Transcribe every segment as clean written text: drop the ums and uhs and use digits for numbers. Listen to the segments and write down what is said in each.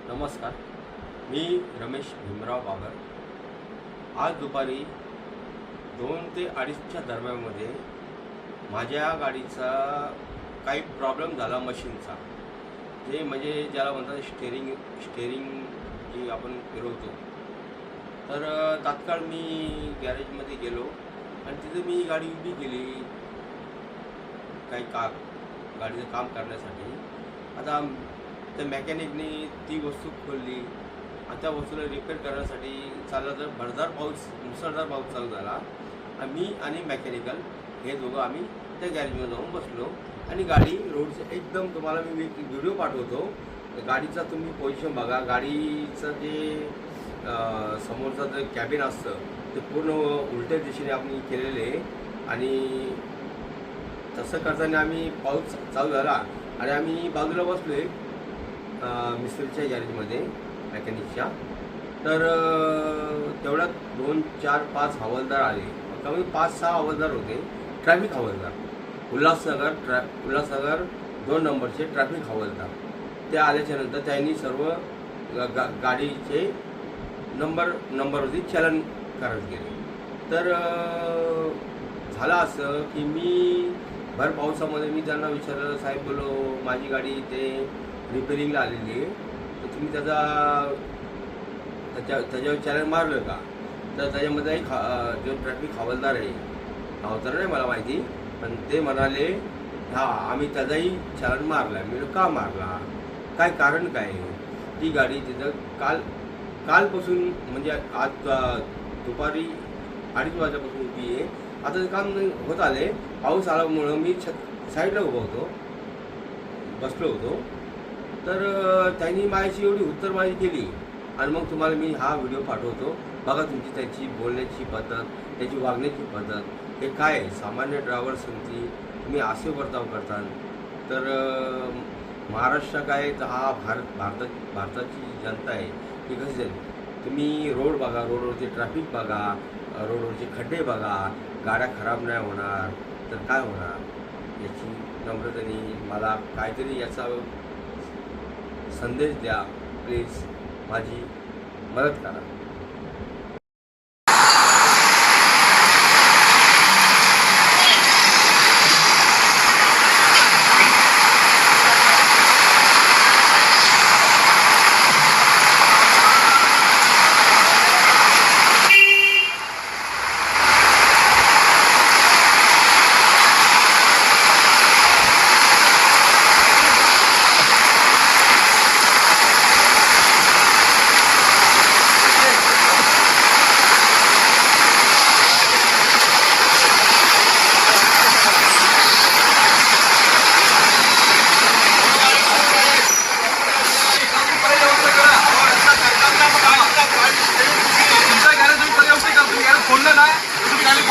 नमस्कार, मी रमेश भीमराव बाबर। आज दुपारी 2 ते 2:30च्या दरम्यानमध्ये माझ्या गाडीचा काही प्रॉब्लेम झाला मशीनचा, जे म्हणजे ज्याला म्हणतात स्टेरिंग जी आपण फिरवतो। तर तात्काळ मी गॅरेजमध्ये गेलो आणि तिथे मी गाडी उभी केली काही गाडीचं काम करण्यासाठी। आता त्या मेकॅनिकने ती वस्तू खोलली आणि त्या वस्तूला रिपेअर करण्यासाठी चालला, तर मुसळधार पाऊस चालू झाला आणि मी आणि मेकॅनिकल हे दोघं आम्ही त्या गॅरेजमध्ये जाऊन बसलो आणि गाडी रोडचं एकदम, तुम्हाला मी एक व्हिडिओ पाठवतो, गाडीचा तुम्ही पोझिशन बघा। गाडीचं जे समोरचं जे कॅबिन असतं ते पूर्ण उलट्या दिशेने आम्ही केलेले आणि तसं करताना आम्ही पाऊस चालू झाला आणि आम्ही बाजूला बसलो मिस्त्रीच्या गॅरेजमध्ये मेकॅनिकच्या। तर तेवढ्यात 2, 4, 5 हवालदार आले, कमी 5-6 हवालदार होते, ट्रॅफिक हवालदार, उल्हासनगर 2 नंबरचे ट्रॅफिक हवालदार। ते आल्याच्या नंतर त्यांनी सर्व गाडीचे नंबरवरती चलन करत गेले। तर झालं असं की मी भर पावसामध्ये मी त्यांना विचारलं, साहेब बोलो माझी गाडी इथे रिपेरिंगला आलेली आहे, तर तुम्ही त्याच्यावर चलन मारलं का? तर त्याच्यामध्ये एक जो ट्रॅफिक हवालदार आहे, नाव तर नाही मला माहिती, पण ते म्हणाले आम्ही त्याचाही चलन मारला। मी का मारला, काय कारण काय? ती गाडी तिथं कालपासून म्हणजे आज दुपारी 2:30 वाजल्यापासून उभी आहे। आता ते काम होत आले, पाऊस आल्यामुळं मी साईडला बसलो होतो। तर त्यांनी माझ्याशी एवढी उत्तरमाळी केली आणि मग तुम्हाला मी हा व्हिडिओ पाठवतो, बघा तुमची त्याची बोलण्याची पद्धत, त्याची वागण्याची पद्धत हे काय आहे। सामान्य ड्रायव्हर्सवरती तुम्ही असे वर्ताव करता, तर महाराष्ट्र काय, तर हा भारताची जनता आहे ही कशी जाईल? तुम्ही रोड बघा, रोडवरती ट्रॅफिक बघा, रोडवरचे खड्डे बघा, गाड्या खराब नाही होणार तर काय होणार? याची नम्रतेने मला काहीतरी याचा संदेश द्या, प्लीज माझी मदत करा।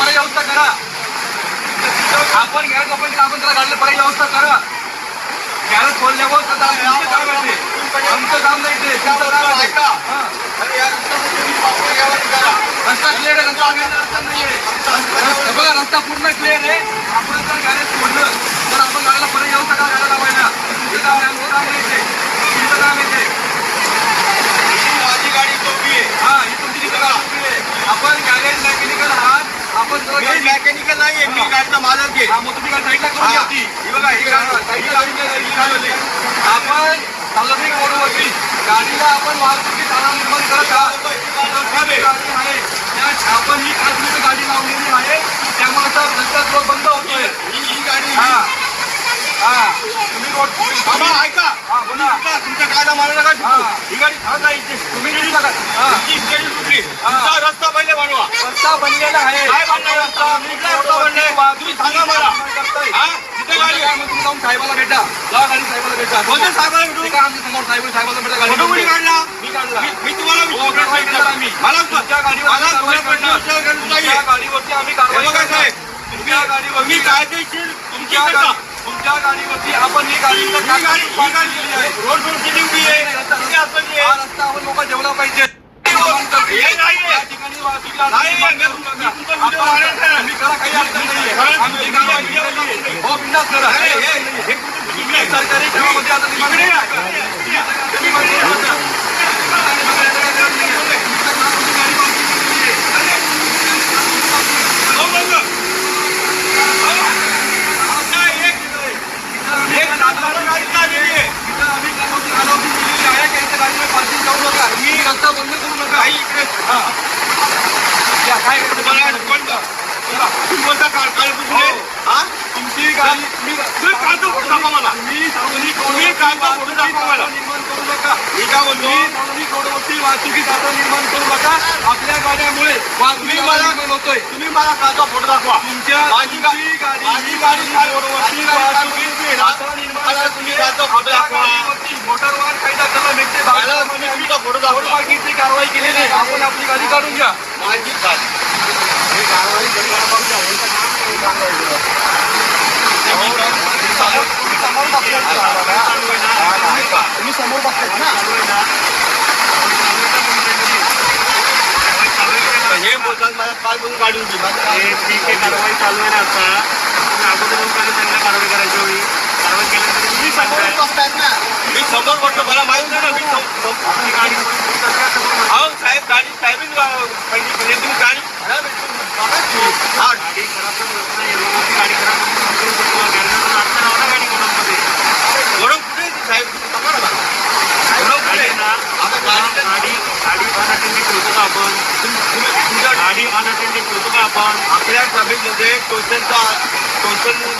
व्यवस्था करा, आपण गॅरेज ओपन आपण त्याला गाडीला पर्यायी व्यवस्था करा। गॅरेज खोलल्यावर आमचं काम नाही, ते तुमचं काम आहे का? रस्ता क्लिअर आहे, रस्ता नाही आहे बघा, रस्ता पूर्ण क्लिअर आहे। आपण जर गॅरेज खोललं तर आपण गाडीला पर्यायी व्यवस्था करा, गाड्या लावायला। तुमचं काम आहे, आमचं काम नाही, ते तुमचं काम आहे। ते माझी गाडी चौकी आहे, हा ही तुमची गाडी आहे। आपण गॅरेज मेकॅनिकल आहात, आपण मेकॅनिकल नाही आहे, मी गाडीचा मालक आहे। मग तुम्ही गाडी साईडला करून घ्या ती, ही बघा ही गाडी आपण सार्वजनिक रोडवरती गाडीला आपण वाहतुकी ताणा निर्माण करत आहात। आपण ही खाजगी गाडी लावलेली आहे, त्यामुळे रस्त्यात रोड बंद होतोय। ही गाडी तुम्ही रोड बाबा ऐका, हा बोला, तुमच्या कायदा मानला का? ही गाडी थांबा इथे, तुम्ही किती टाका रस्ता पहिले बनवा। रस्ता बनलेला आहे, काय बनणार रस्ता? रस्ता बनले, तुम्ही सांगा मला तिथे गाडी आहे, मग तुम्ही जाऊन साहेबाला भेटा, जा गाडी साहेबाला भेटा। कोणत्या साहेबाला भेटू का? आमच्या समोर साहेबाला भेटा, गाडी कोणी काढला? मी काढला, मी तुम्हाला मला तुमच्या गाडीवरती आम्ही कारवाई करणार। तुमच्या गाडीवर मी कायदेशीर तुमच्या गाडीवरती आपण ही गाडी आहे, रोड किती उभी आहे, हा रस्ता आपण लोक जेवला पाहिजे। या ठिकाणी सरकारी कामामध्ये आता ताई इकडे हा. काय तुम्हाला कोण का? तुम्ही बोलता काळपूर हा तुमची गाडी तुम्ही काळचा फोटो दाखवा मला. तुम्ही काळचा फोटो दाखवा मला. निर्माण करू नका. मी काय बोलतो सार्वजनिक रोडवरती वाहतुकीत जाता निर्माण करू नका. आपल्या गाड्यामुळे वाहतुकीत निर्माण होतोय. तुम्ही मला काळचा फोटो दाखवा. तुमच्या माझी गाडी रोडवरती वाहतुकीत जाता निर्माण तुम्ही काळचा फोटो दाखवा. मोटार वाहन कायदा कलम 112 तुम्ही तुमचा फोटो दाखवा. थोडीफारची कारवाई केली नाही. आपण आपली गाडी काढून घ्या. माझी गाडी हे कारवाई करताना बघा यांचं काम तुम्ही समोर बघताय ना. हे बोलतात मला काल म्हणून गाडी होती ठीक आहे, कारवाई चालू आहे ना आता. तुम्ही अगोदर येऊन पहिले त्यांना कारवाई करायची होईल. कारवाई केल्यानंतर तुम्ही सांगताय. मी समोर बसतो मला माहिती नाही ना मी आपली गाडी अहो साहेब गाडी साहेबच म्हणजे तुम्ही गाडी खराब आहे. हा गाडी खराब तर होत नाही. रोडवरची गाडी खराब करू शकतो. गाडीला अडचण आला गाडी कोणामध्ये. गरम कुठे आहे ती साहेब तुम्ही सांगा ना गरम कुठे आहे? आता गाडी गाडी अनअटेंडेड ठेवतो का आपण? तुमच्या गाडी अनअटेंडेड ठेवतो का आपण? आपल्या ट्रॅफिकमध्ये टोटल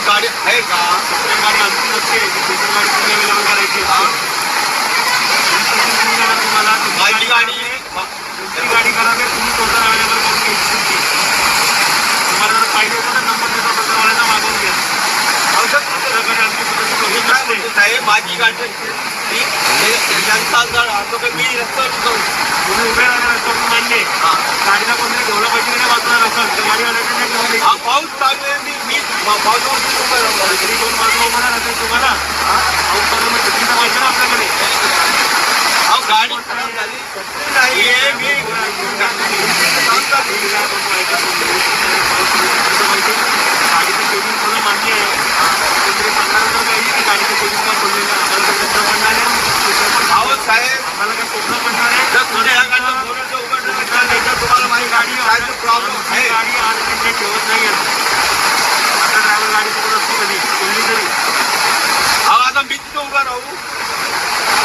गाडी आहे का? आपल्या गाडी आमची नसते. दुसरी गाडी तुम्ही अवेलेबल करायची असते. तुम्हाला माझी गाडी तुमची गाडी खराब आहे. तुम्ही टोटल अवेलेबल करून घ्यायची तुमची. तुम्हाला जर पाहिजे होतं तर नंबर देतो टोटलवाल्यांना मागवून घ्या. आपल्याकडे आमची मी काय म्हणतो साहेब माझी गाडी ती जनता जर असं काही मी रस्त्यावर जाऊ तुम्ही उभे राहणार असतो मान्य आहे. गाडीला कोणतरी ठेवलं पाहिजे नाही वाचणार असेल तर गाडी अनअटेंडेड ठेवून द्यायची. हा पाऊस चालू आहे मी पावसावरती उभा राहणार तरी दोन बाजू उभं राहतात तुम्हाला. पाऊस चालू आहे, छत्रीचा पाहिजे ना आपल्याकडे. अहो गाडी खराब झाली नाही आहे मी गाडीचं शेडिंग मला मान्य आहे. कोणतरी सांगणार तर पाहिजे की गाडीचं शेडिंग का बोललेलं आहे. आम्हाला काही शब्द पडणार आहे. अहो साहेब आम्हाला काही स्वप्न पडणार आहे. जर तुझ्या या गाडीचं बोलण्याचं उघडलं नाही तर तुम्हाला माझी गाडी काय प्रॉब्लेम आमची आहे. गाडी अनअटेंडेड ठेवत नाही आहे. आता ड्रायव्हर गाडी सोबत असतो कधी कोणी तरी. अहो आता मी तिथं उभा राहू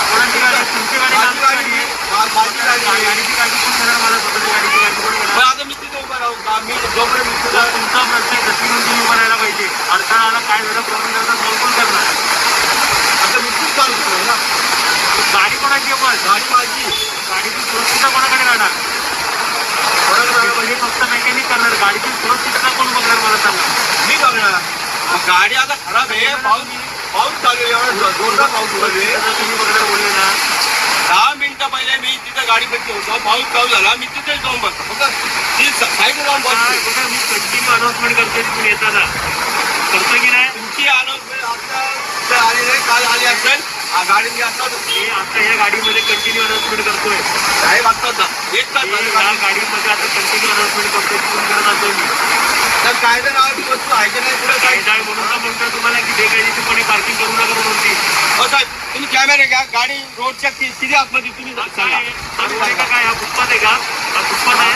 कोणाची गाडी? तुमची गाडी माझी आमची गाडी गाडी. माझी गाडी आहे. गाडीची काळजी कोण करणार? मला स्वतःची गाडीची काळजी कोण पण करणार? आता मी तिथं उभा राहू का मी जोपर्यंत मी तुला तुमचा प्रश्न आहे. गती घेऊन तुम्ही उभं राहायला पाहिजे. अडथळा आला काय वेळा प्रॉब्लेम झाला सॉल्व्ह कोण करणार? आता मी खूप चालू करतो ना गाडी कोणाची आहे पण? गाडी माझी गाडीची सुरक्षितता कोणाकडे राहणार? म्हणजे फक्त मेकॅनिक करणार. गाडीची सुरक्षितता कोण बघणार मला सांगा. मी बघणार मग गाडी आता खराब आहे पाऊस चालू आहे एवढा जोरदार पाऊस चालू आहे. जर तुम्ही बघणार बोलले ना 10 मिनिटं पहिले मी तिथं गाडी पेटली होतो पाऊस चालू झाला मी तिथेच जाऊन बसतो फक्त ती साईडला जाऊन काय बसतो. बघा मी कंटिन्यू अनाउन्समेंट करते तुम्ही येताना. करतो की नाही? तुमची अनाउन्समेंट आता आली नाही काल आली असेल गाडी आता मी आता या गाडीमध्ये कंटिन्यू अनाउन्समेंट करतोय. साहेब आता एक तास झालं या गाडी. गाडीमध्ये आता कंटिन्यू अनाउन्समेंट करतोय. फोन करत असतो मी. तर कायदा नावाची वस्तू आहे की नाही पुढे काय कायदा आहे म्हणून तर म्हणतो तुम्हाला की बेकायदेशीरपणे पार्किंग करू नका म्हणून ती. हो साहेब तुम्ही कॅमेरा घ्या गाडी रोडच्या किती आतमध्ये तुम्ही काय सांगा आहे? चालू आहे का काय? हा फुटपाथ आहे का? हा फुटपाथ आहे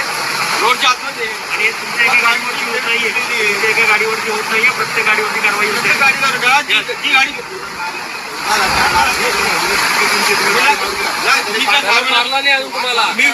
रोडच्या आतमध्ये आणि हे तुमच्या एका गाडीवरती होत नाहीये. तुमच्या एका गाडीवरती होत नाहीये. प्रत्येक गाडीवरती कारवाई होते. प्रत्येक गाडीवर घ्या जी गाडी तुमची मी काय मारला नाही अजून तुम्हाला. मी